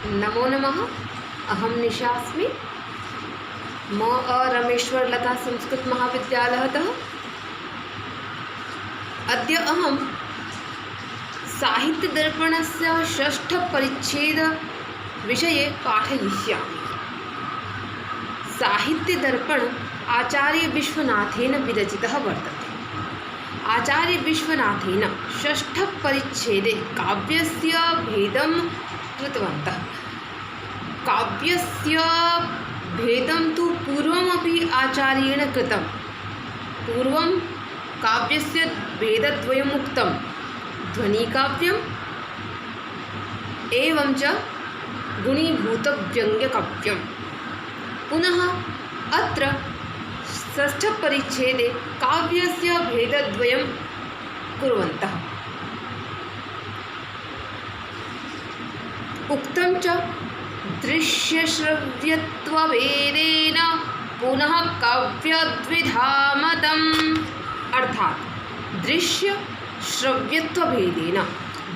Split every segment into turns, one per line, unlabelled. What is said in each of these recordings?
नमो नमः। अहं निशास्मि। रमेश्वरलता संस्कृतमहाविद्यालयतः। अद्य अहं साहित्यदर्पणस्य षष्ठपरिच्छेदविषये पाठयिष्यामि। साहित्यदर्पण आचार्यविश्वनाथेन विरचितः वर्तते। आचार्यविश्वनाथेन षष्ठपरिच्छेदे काव्यस्य भेदं कृतवन्तः। काव्यस्य भेदं तु पूर्वमपि आचार्येण कृतं। पूर्वं काव्यस्य भेदद्वयम् उक्तं, ध्वनिकाव्यम् एवं च गुणीभूतव्यङ्ग्यकाव्यम्। पुनः अत्र षष्ठपरिच्छेदे काव्यस्य भेदद्वयं कुर्वन्तः। उक्तं च दृश्यश्रव्यत्वभेदेन पुनः काव्यद्विधा मतम्। अर्थात दृश्य श्रव्यत्वभेदेन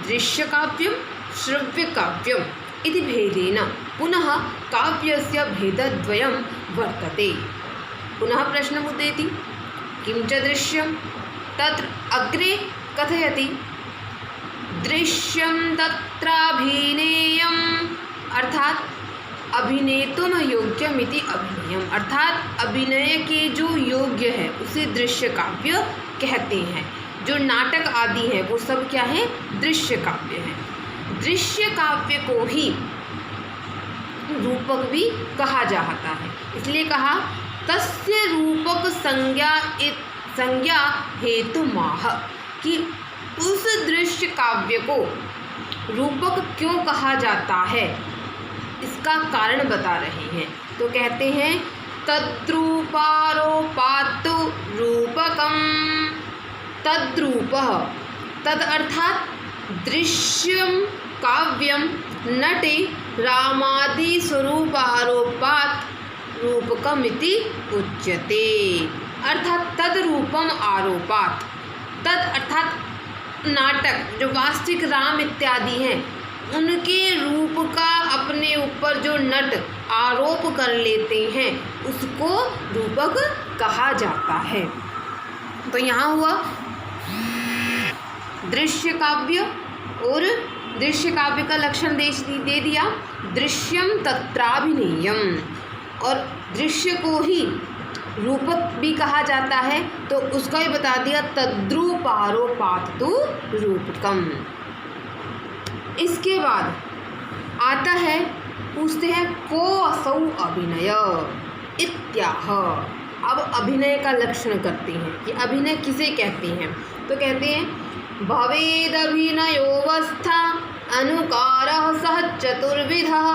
दृश्यकाव्यं श्रव्यकाव्यम् इति भेदेन पुनः काव्यस्य भेदद्वयं वर्तते। पुनः प्रश्नम् उदेति, किं च दृश्यं? तत्र अग्रे कथयति, दृश्यं तत्राभिनेयम्, अर्थात अभिनेतुम योग्यम इति अभिनयम। अर्थात अभिनय के जो योग्य है उसे दृश्य काव्य कहते हैं। जो नाटक आदि हैं वो सब क्या है? दृश्य काव्य है। दृश्य काव्य को ही रूपक भी कहा जाता है। इसलिए कहा तस्य रूपक संज्ञा हेतुमाह, कि उस दृश्य काव्य को रूपक क्यों कहा जाता है इसका कारण बता रहे हैं। तो कहते हैं तद्रूपारोपात्तु रूपकम। तद्रूपः, तद अर्थात दृश्यम काव्यम नटे रामादि स्वरूपारोपात् रूपकमिति उच्यते। अर्थात तद्रूपम आरोपात्, तद अर्थात नाटक जो वास्तविक राम इत्यादि हैं उनके रूप का अपने ऊपर जो नट आरोप कर लेते हैं उसको रूपक कहा जाता है। तो यहाँ हुआ दृश्य काव्य, और दृश्य काव्य का लक्षण दे दिया दृश्यम तत्राभिनेयम, और दृश्य को ही रूपक भी कहा जाता है तो उसका ही बता दिया तद्रूपारोपात्तु रूपकम। इसके बाद आता है, पूछते हैं को असौ अभिनय इत्याह। अब अभिनय का लक्षण करते हैं कि अभिनय किसे कहते हैं। तो कहते हैं भवेदभिनयोवस्था अनुकारः सह चतुर्विधः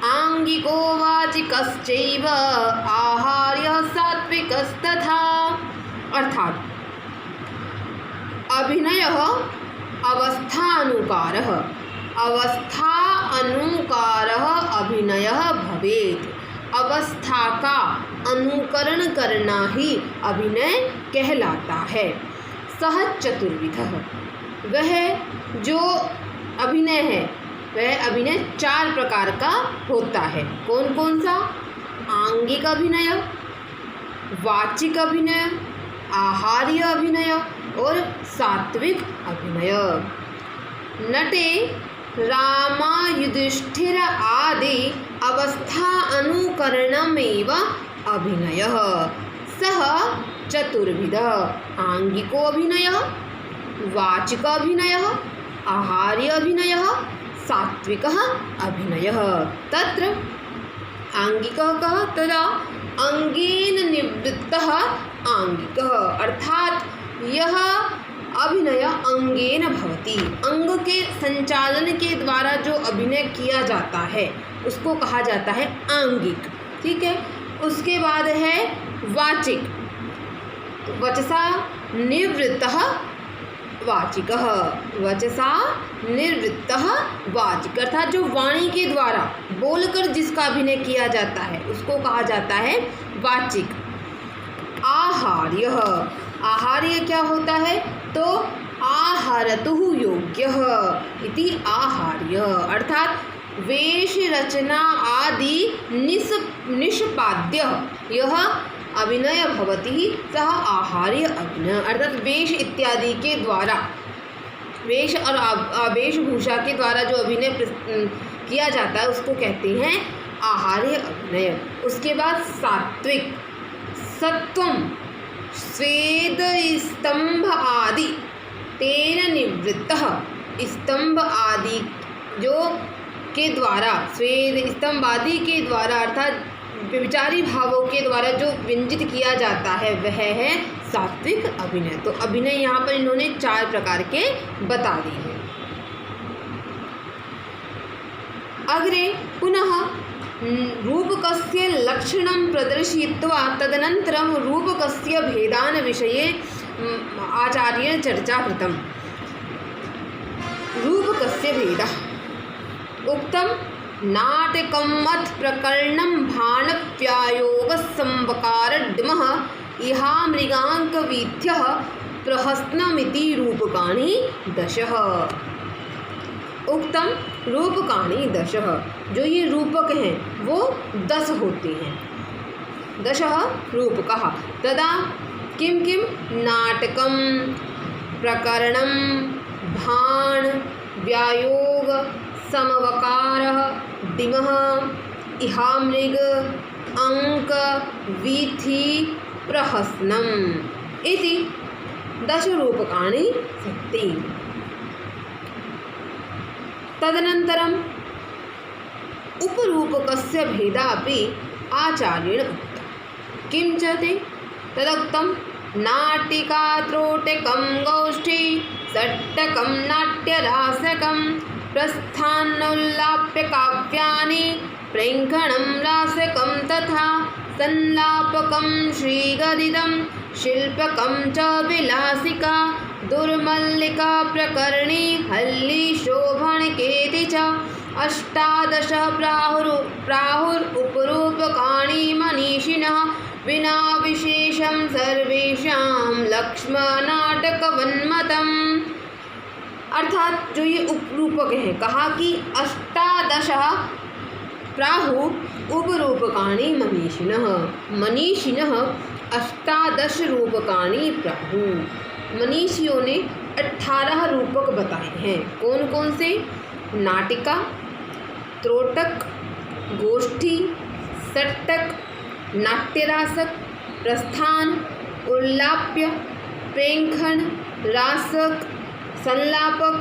आंगिको वाचिकश्चैव आहार्यः सात्विकस्तथा। अर्थात अभिनयः अवस्थानुकारः, अवस्था अनुकारः अभिनयः भवेत्। अवस्था का अनुकरण करना ही अभिनय कहलाता है। सह चतुर्विधः, वह जो अभिनय है वह अभिनय 4 प्रकार का होता है। कौन कौन सा? आंगिक अभिनय, वाचिक अभिनय, आहार्य अभिनय और सात्विक अभिनय। नटे रामा युधिष्ठिर आदि अवस्था अनुकरणमेव अभिनयः। सह चतुर्विध आंगिको अभिनयः, वाचिक अभिनयः, आहार्य अभिनयः, सात्विकः अभिनयः। तत्र आंगिकः कः? तदा अंगेन निवृत्तः आंगिकः, अर्थात यह अभिनय अंगेन भवति। अंग के संचालन के द्वारा जो अभिनय किया जाता है उसको कहा जाता है आंगिक। ठीक है। उसके बाद है वाचिक, वचसा निवृत्तः वाचिकः, वचसा निर्वृत्तः वाचिक, अर्थात जो वाणी के द्वारा बोलकर जिसका अभिनय किया जाता है उसको कहा जाता है वाचिक। आहार्य, आहार्य क्या होता है? तो आहरतुः योग्यः इति आहार्य, अर्थात वेश रचना आदि निष्पाद्य यह अभिनय भवति सह आहार्य अभिनय। अर्थात वेश इत्यादि के द्वारा, वेश और वेशभूषा के द्वारा जो अभिनय किया जाता है उसको कहते हैं आहार्य अभिनय। उसके बाद सात्विक, सत्वम स्वेद स्तंभ आदि तेन निवृत्तः, स्तंभ आदि जो के द्वारा, स्वेद स्तंभ आदि के द्वारा अर्थात विचारी भावों के द्वारा जो व्यंजित किया जाता है वह है सात्विक अभिनय। तो अभिनय यहाँ पर इन्होंने 4 प्रकार के बता दिए हैं। अग्रे पुनः रूपकस्य लक्षणं प्रदर्शयित्वा तदनन्तरं रूपकस्य भेदान विषये आचार्येण चर्चा कृतम्। रूपकस्य भेदः उक्तं नाटकमथ प्रकरणं भाणप्यायोगसंवकारड्मः इहामृगाङ्कवीथ्यः प्रहसनमिति रूपकाणि 10। उक्तम रूपकाणि 10, जो ये रूपक हैं वो 10 होते हैं। 10 रूपकः तदा किं किं नाटकं प्रकरणं भाण व्यायोग समवकारः डिमः इहामृग अंक वीथि प्रहसनम् इति 10 रूपकाणि सन्ति। तदनन्तरम् उपरूपकस्य भेदः अपि आचार्येण उक्तः। किं च ते तदुक्तं नाटिका त्रोटकं गोष्ठी सट्टकं नाट्यरासकं प्रस्थानोल्लाप्य काव्यानि प्रेङ्खणं रासकं तथा संलापकं श्रीगदितं शिल्पकं च विलासिका दुर्मल्लिका प्रकरणी हल्ली शोभणकेति च 18 प्राहुरुपरूपकाणि मनीषिणः विना विशेषं सर्वेषां लक्ष्मणाटकवन्मतम्। अर्थात जो ये उपरूपक हैं, कहा कि 18 प्राहु उपरूपकाणि मनीषिणः। मनीषिणः 18 रूपकाणि प्राहु। मनीषियों ने 18 रूपक बताए हैं। कौन कौन से? नाटिका, त्रोटक, गोष्ठी, सट्टक, नाट्यरासक, प्रस्थान, उल्लाप्य, प्रेंखण, रासक, संलापक,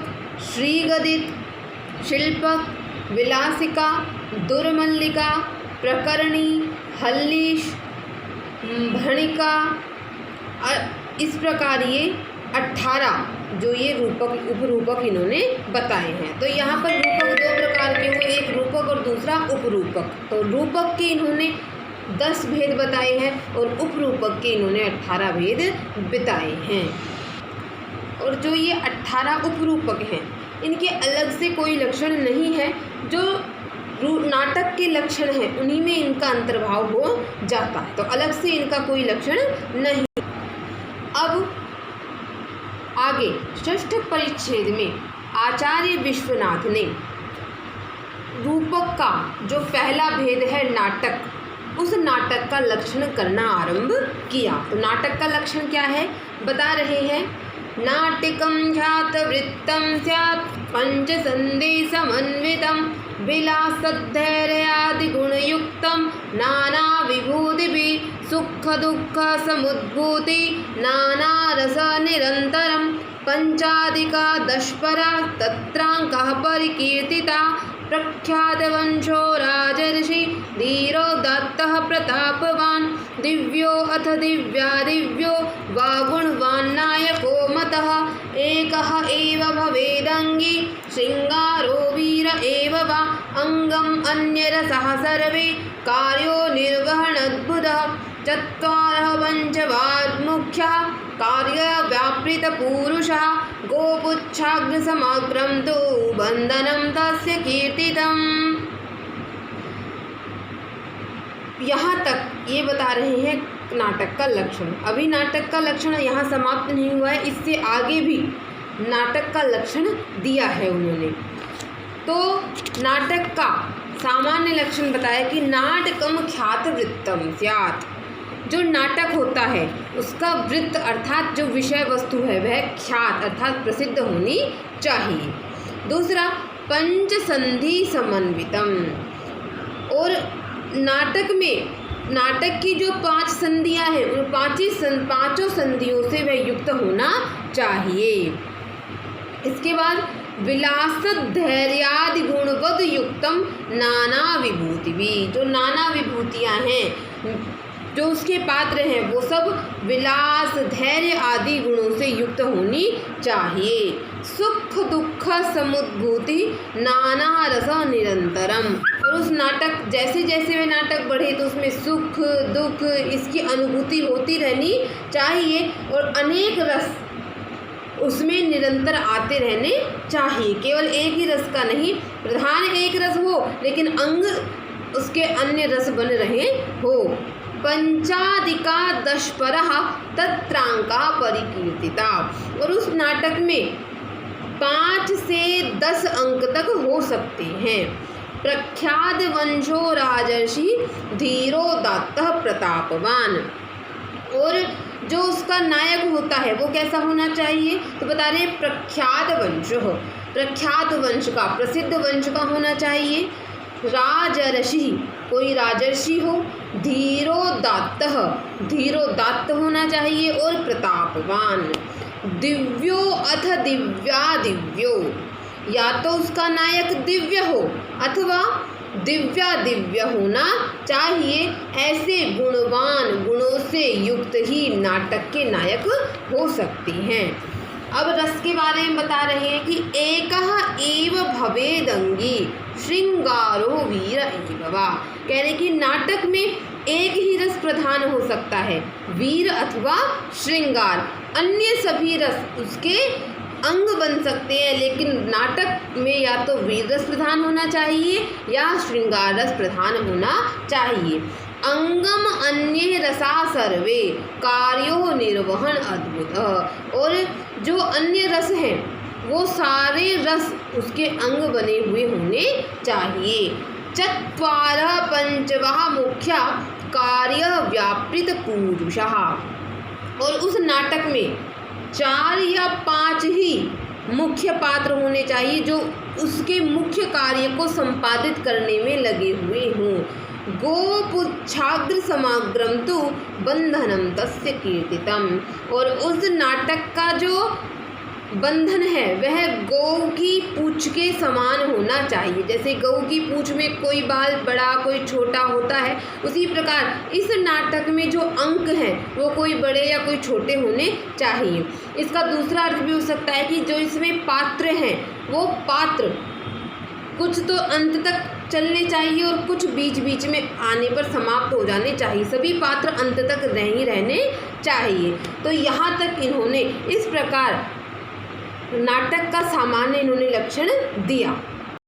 श्रीगदित, शिल्पक, विलासिका, दुर्मल्लिका, प्रकरणी, हल्लीश, भणिका। इस प्रकार ये 18 जो ये रूपक उपरूपक इन्होंने बताए हैं। तो यहाँ पर रूपक 2 प्रकार के हुए, एक रूपक और दूसरा उपरूपक। तो रूपक के इन्होंने 10 भेद बताए हैं और उपरूपक के इन्होंने 18 भेद बताए हैं। और जो ये 18 उपरूपक हैं इनके अलग से कोई लक्षण नहीं है। जो नाटक के लक्षण हैं उन्हीं में इनका अंतर्भाव हो जाता है, तो अलग से इनका कोई लक्षण नहीं। अब आगे 6ठ परिच्छेद में आचार्य विश्वनाथ ने रूपक का जो पहला भेद है नाटक, उस नाटक का लक्षण करना आरंभ किया। तो नाटक का लक्षण क्या है बता रहे हैं। नाटिकं ख्यातवृत्तं स्यात् पंचसन्धिसमन्वितं विलासद्धैर्यादिगुणयुक्तं नानाविभूतिभिः सुखदुःखसमुद्भूति नानारसनिरन्तरं पञ्चाधिका 10 परा तत्राङ्कः परिकीर्तिता प्रख्यातवंशो राजर्षि धीरोदात्तः प्रतापवान् दिव्यो अथ दिव्यादिव्यो वा गुणवान्नायको मतः एकः एव भवेदङ्गी शृङ्गारो वीर एव वा अङ्गम् अन्यरसः सर्वे कार्यो निर्वहणद्भुतः 4 पञ्चवार्मुख्यः कार्यव्यापृतपूरुषः गोपुच्छाग्रसमग्रं तु बन्धनं तस्य कीर्तितम्। यहाँ तक ये बता रहे हैं नाटक का लक्षण। अभी नाटक का लक्षण यहाँ समाप्त नहीं हुआ है, इससे आगे भी नाटक का लक्षण दिया है उन्होंने। तो नाटक का सामान्य लक्षण बताया कि नाटकम ख्यात वृत्तम स्यात्। जो नाटक होता है उसका वृत्त अर्थात जो विषय वस्तु है वह ख्यात अर्थात प्रसिद्ध होनी चाहिए। दूसरा, पंच संधि समन्वितम, और नाटक की जो 5 संधियाँ हैं उन पाँचों संधियों से वह युक्त होना चाहिए। इसके बाद विलास धैर्यादि गुणवद युक्तम नाना विभूति भी, जो नाना विभूतियाँ हैं जो उसके पात्र हैं वो सब विलास धैर्य आदि गुणों से युक्त होनी चाहिए। सुख दुख समुद्भूति नाना रस निरंतरम, और उस नाटक जैसे जैसे वह नाटक बढ़े तो उसमें सुख दुख इसकी अनुभूति होती रहनी चाहिए और अनेक रस उसमें निरंतर आते रहने चाहिए। केवल एक ही रस का नहीं, प्रधान एक रस हो लेकिन अंग उसके अन्य रस बन रहे हो। पंचादिका 10 तत्रांका परिकीर्तिता, और उस नाटक में 5 से 10 अंक तक हो सकते हैं। प्रख्यात वंशो राजर्षि धीरोदात्तः प्रतापवान, और जो उसका नायक होता है वो कैसा होना चाहिए तो बता रहे हैं प्रख्यात वंश का, प्रसिद्ध वंश का होना चाहिए। राजर्षि, कोई राजर्षि हो। धीरोदात्त होना चाहिए और प्रतापवान। दिव्यो अथ दिव्यो, या तो उसका नायक दिव्य हो अथवा दिव्य होना चाहिए। ऐसे गुणवान गुणों से युक्त ही नाटक के नायक हो सकते हैं। अब रस के बारे में बता रहे हैं कि एकः एव भवेदंगी श्रृंगारो वीर एव वा, कह रहे कि नाटक में एक ही रस प्रधान हो सकता है, वीर अथवा श्रृंगार। अन्य सभी रस उसके अंग बन सकते हैं, लेकिन नाटक में या तो वीर रस प्रधान होना चाहिए या श्रृंगार रस प्रधान होना चाहिए। अंगम अन्य रसा सर्वे कार्यो निर्वहन अद्भुत, और जो अन्य रस हैं वो सारे रस उसके अंग बने हुए होने चाहिए। 4 पंचवः मुख्या कार्य व्यापृत पुरुषः, और उस नाटक में 4 या 5 ही मुख्य पात्र होने चाहिए जो उसके मुख्य कार्य को संपादित करने में लगे हुए हों। गोपुच्छाग्र समाग्रम तु बंधनम तस्य कीर्तितम, और उस नाटक का जो बंधन है वह गौ की पूँछ के समान होना चाहिए। जैसे गौ की पूँछ में कोई बाल बड़ा कोई छोटा होता है, उसी प्रकार इस नाटक में जो अंक हैं वो कोई बड़े या कोई छोटे होने चाहिए। इसका दूसरा अर्थ भी हो सकता है कि जो इसमें पात्र हैं वो पात्र कुछ तो अंत तक चलने चाहिए और कुछ बीच बीच में आने पर समाप्त हो जाने चाहिए। सभी पात्र अंत तक नहीं रहने चाहिए। तो यहाँ तक इन्होंने इस प्रकार नाटक का सामान्य इन्होंने लक्षण दिया।